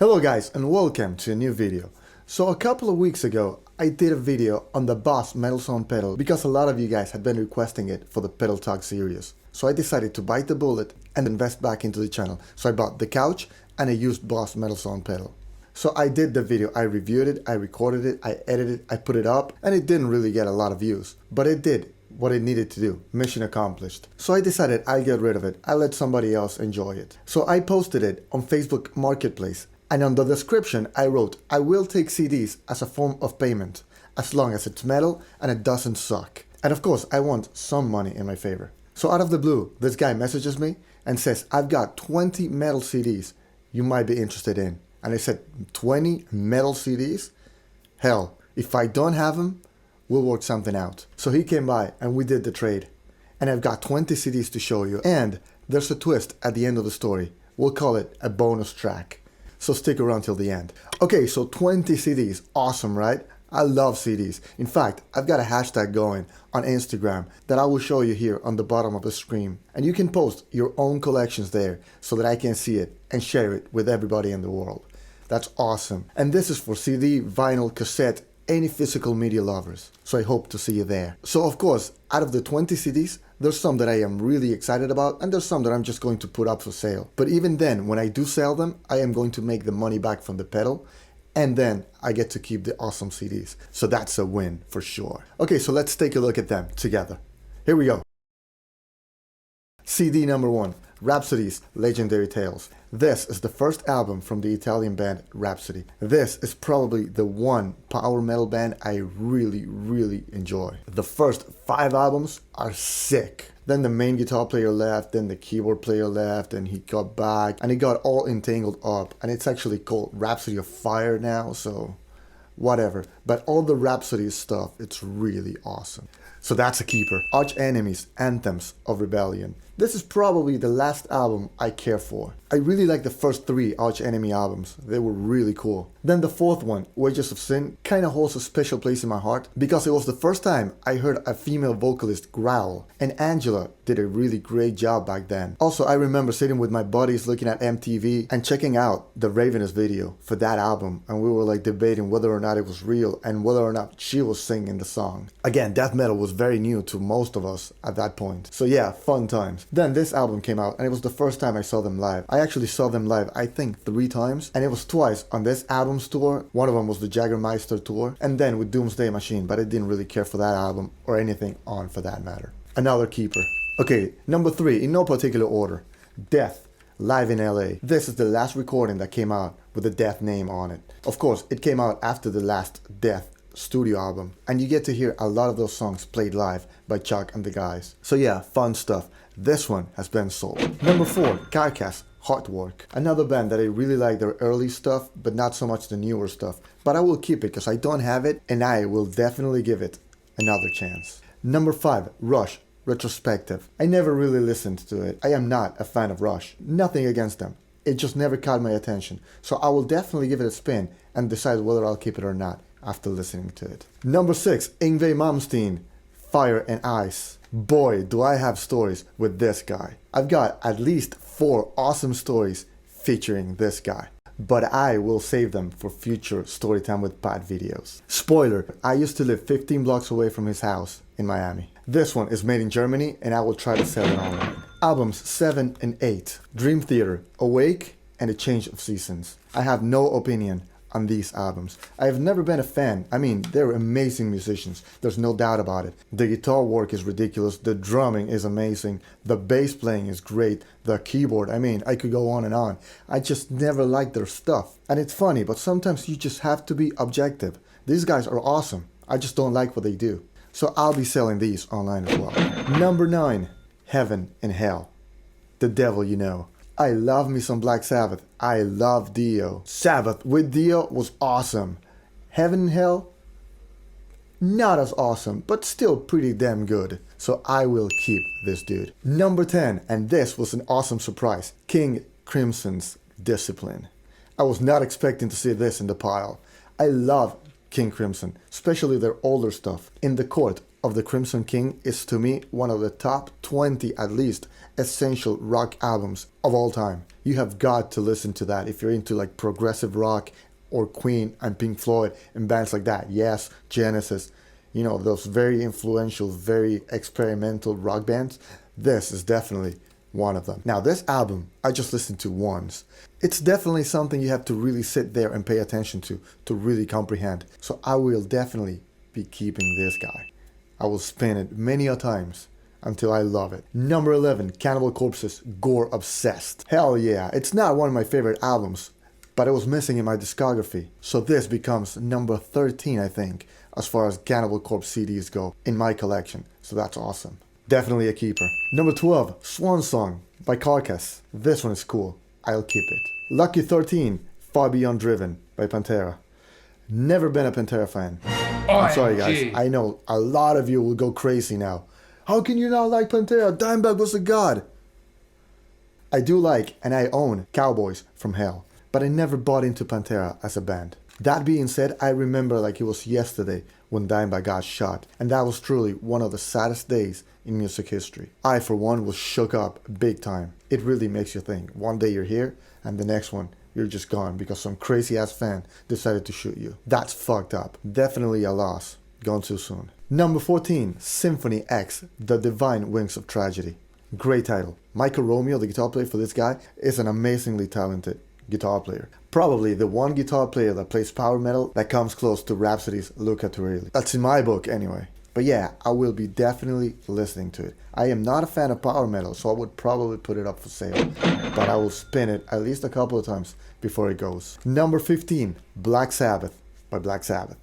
Hello guys and welcome to a new video. So a couple of weeks ago I did a video on the Boss Metal Zone pedal because a lot of you guys had been requesting it for the Pedal Talk series. So I decided to bite the bullet and invest back into the channel. So I bought the couch and a used Boss Metal Zone pedal. So I did the video, I reviewed it, I recorded it, I edited it, I put it up, and it didn't really get a lot of views. But it did what it needed to do. Mission accomplished. So I decided I'll get rid of it. I'll let somebody else enjoy it. So I posted it on Facebook Marketplace. And on the description I wrote, I will take CDs as a form of payment, as long as it's metal and it doesn't suck. And of course I want some money in my favor. So out of the blue, this guy messages me and says, I've got 20 metal CDs you might be interested in. And I said, 20 metal CDs? Hell, if I don't have them, we'll work something out. So he came by and we did the trade. And I've got 20 CDs to show you. And there's a twist at the end of the story. We'll call it a bonus track. So stick around till the end. Okay, so 20 CDs, awesome, right? I love CDs. In fact, I've got a hashtag going on Instagram that I will show you here on the bottom of the screen. And you can post your own collections there so that I can see it and share it with everybody in the world. That's awesome. And this is for CD, vinyl, cassette, any physical media lovers. So I hope to see you there. So of course, out of the 20 CDs, there's some that I am really excited about and there's some that I'm just going to put up for sale. But even then, when I do sell them, I am going to make the money back from the pedal and then I get to keep the awesome CDs. So that's a win for sure. Okay, so let's take a look at them together. Here we go. CD number 1, Rhapsody's Legendary Tales. This is the first album from the Italian band Rhapsody. This is probably the one power metal band I really enjoy. The first 5 albums are sick. Then the main guitar player left, then the keyboard player left, and he got back, and it got all entangled up. And it's actually called Rhapsody of Fire now, so whatever. But all the Rhapsody stuff, it's really awesome. So that's a keeper. Arch Enemy's Anthems of Rebellion. This is probably the last album I care for. I really like the first 3 Arch Enemy albums. They were really cool. Then the 4th one, Wages of Sin, kinda holds a special place in my heart because it was the first time I heard a female vocalist growl, and Angela did a really great job back then. Also, I remember sitting with my buddies looking at MTV and checking out the Ravenous video for that album, and we were like debating whether or not it was real and whether or not she was singing the song. Again, death metal was very new to most of us at that point. So yeah, fun times. Then this album came out and it was the first time I saw them live. I actually saw them live, I think 3 times, and it was twice on this album's tour. One of them was the Jägermeister tour, and then with Doomsday Machine, but I didn't really care for that album or anything on for that matter. Another keeper. Okay, number 3, in no particular order, Death, live in LA. This is the last recording that came out with the Death name on it. Of course, it came out after the last Death studio album, and you get to hear a lot of those songs played live by Chuck and the guys. So yeah, fun stuff. This one has been sold. Number 4, Carcass, Heartwork. Another band that I really like their early stuff, but not so much the newer stuff. But I will keep it because I don't have it, and I will definitely give it another chance. Number 5, Rush, Retrospective. I never really listened to it. I am not a fan of Rush. Nothing against them. It just never caught my attention. So I will definitely give it a spin and decide whether I'll keep it or not after listening to it. Number 6, Yngwie Malmsteen, Fire and Ice. Boy, do I have stories with this guy. I've got at least 4 awesome stories featuring this guy, but I will save them for future Storytime with Pat videos. Spoiler, I used to live 15 blocks away from his house in Miami. This one is made in Germany and I will try to sell it online. Albums 7 and 8, Dream Theater, Awake, and A Change of Seasons. I have no opinion on these albums. I have never been a fan. I mean, they're amazing musicians. There's no doubt about it. The guitar work is ridiculous. The drumming is amazing. The bass playing is great. The keyboard, I mean, I could go on and on. I just never liked their stuff. And it's funny, but sometimes you just have to be objective. These guys are awesome. I just don't like what they do. So I'll be selling these online as well. Number 9, Heaven and Hell. The Devil You Know. I love me some Black Sabbath. I love Dio. Sabbath with Dio was awesome. Heaven and Hell, not as awesome, but still pretty damn good. So I will keep this dude. Number 10, and this was an awesome surprise, King Crimson's Discipline. I was not expecting to see this in the pile. I love King Crimson, especially their older stuff. In the Court, of the Crimson King is to me one of the top 20 at least essential rock albums of all time. You have got to listen to that if you're into like progressive rock or Queen and Pink Floyd and bands like that. Yes, Genesis, you know, those very influential, very experimental rock bands. This is definitely one of them. Now this album I just listened to once. It's definitely something you have to really sit there and pay attention to really comprehend. So I will definitely be keeping this guy. I will spin it many a times until I love it. Number 11, Cannibal Corpse's Gore Obsessed. Hell yeah, it's not one of my favorite albums, but it was missing in my discography. So this becomes number 13, I think, as far as Cannibal Corpse CDs go in my collection. So that's awesome. Definitely a keeper. Number 12, Swan Song by Carcass. This one is cool. I'll keep it. Lucky 13, Far Beyond Driven by Pantera. Never been a Pantera fan. I'm sorry guys, I know a lot of you will go crazy now. How can you not like Pantera? Dimebag was a god. I do like and I own Cowboys from Hell, but I never bought into Pantera as a band. That being said, I remember like it was yesterday when Dimebag got shot, and that was truly one of the saddest days in music history. I, for one, was shook up big time. It really makes you think. One day you're here, and the next one, you're just gone because some crazy-ass fan decided to shoot you. That's fucked up. Definitely a loss. Gone too soon. Number 14, Symphony X, The Divine Wings of Tragedy. Great title. Michael Romeo, the guitar player for this guy, is an amazingly talented guitar player. Probably the one guitar player that plays power metal that comes close to Rhapsody's Luca Turilli. That's in my book anyway. But yeah, I will be definitely listening to it. I am not a fan of power metal, so I would probably put it up for sale. But I will spin it at least a couple of times before it goes. Number 15, Black Sabbath by Black Sabbath.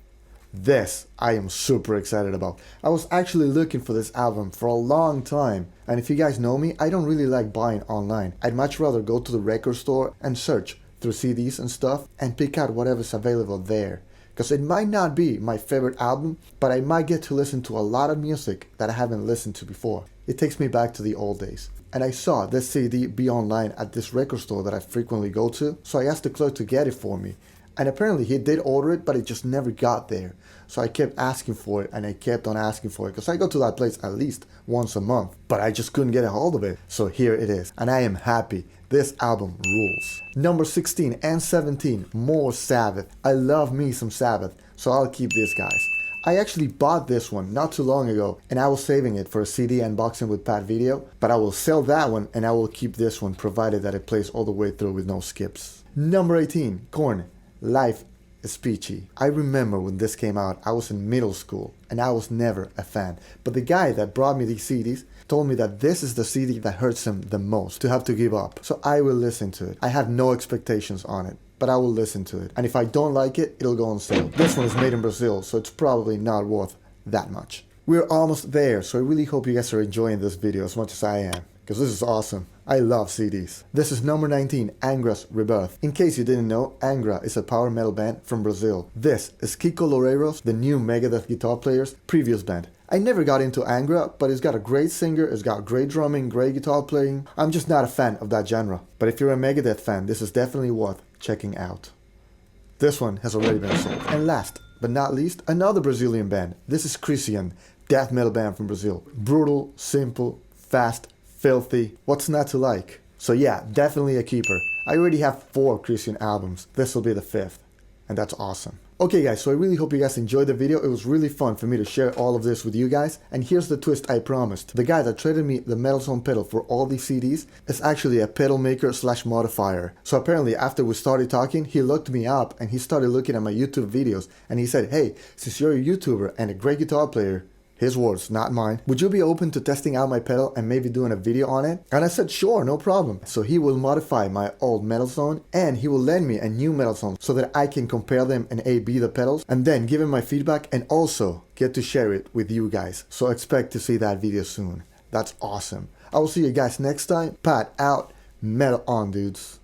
This I am super excited about. I was actually looking for this album for a long time. And if you guys know me, I don't really like buying online. I'd much rather go to the record store and search through CDs and stuff and pick out whatever's available there. Because it might not be my favorite album, but I might get to listen to a lot of music that I haven't listened to before. It takes me back to the old days. And I saw this CD be online at this record store that I frequently go to, so I asked the clerk to get it for me. And apparently he did order it, but it just never got there. So I kept asking for it, and I kept on asking for it, because I go to that place at least once a month, but I just couldn't get a hold of it. So here it is, and I am happy. This album rules. Number 16 and 17, more Sabbath. I love me some Sabbath, so I'll keep these guys. I actually bought this one not too long ago, and I was saving it for a CD unboxing with Pat video, but I will sell that one and I will keep this one provided that it plays all the way through with no skips. Number 18, Korn, Life is Peachy. I remember when this came out, I was in middle school and I was never a fan. But the guy that brought me these CDs told me that this is the CD that hurts him the most to have to give up. So I will listen to it. I have no expectations on it, but I will listen to it. And if I don't like it, it'll go on sale. This one is made in Brazil, so it's probably not worth that much. We're almost there, so I really hope you guys are enjoying this video as much as I am, because this is awesome. I love CDs. This is number 19, Angra's Rebirth. In case you didn't know, Angra is a power metal band from Brazil. This is Kiko Loureiros, the new Megadeth guitar player's previous band. I never got into Angra, but it's got a great singer, it's got great drumming, great guitar playing. I'm just not a fan of that genre. But if you're a Megadeth fan, this is definitely worth checking out. This one has already been sold. And last but not least, another Brazilian band. This is Crisium, death metal band from Brazil. Brutal, simple, fast, filthy. What's not to like? So yeah, definitely a keeper. I already have 4 Crisium albums. This will be the 5th. And that's awesome. Okay guys, so I really hope you guys enjoyed the video. It was really fun for me to share all of this with you guys. And here's the twist I promised. The guy that traded me the Metal Zone pedal for all these CDs is actually a pedal maker / modifier. So apparently after we started talking, he looked me up and he started looking at my YouTube videos. And he said, hey, since you're a YouTuber and a great guitar player, his words, not mine, would you be open to testing out my pedal and maybe doing a video on it? And I said, sure, no problem. So he will modify my old Metal Zone and he will lend me a new Metal Zone so that I can compare them and A/B the pedals and then give him my feedback and also get to share it with you guys. So expect to see that video soon. That's awesome. I will see you guys next time. Pat out. Metal on, dudes.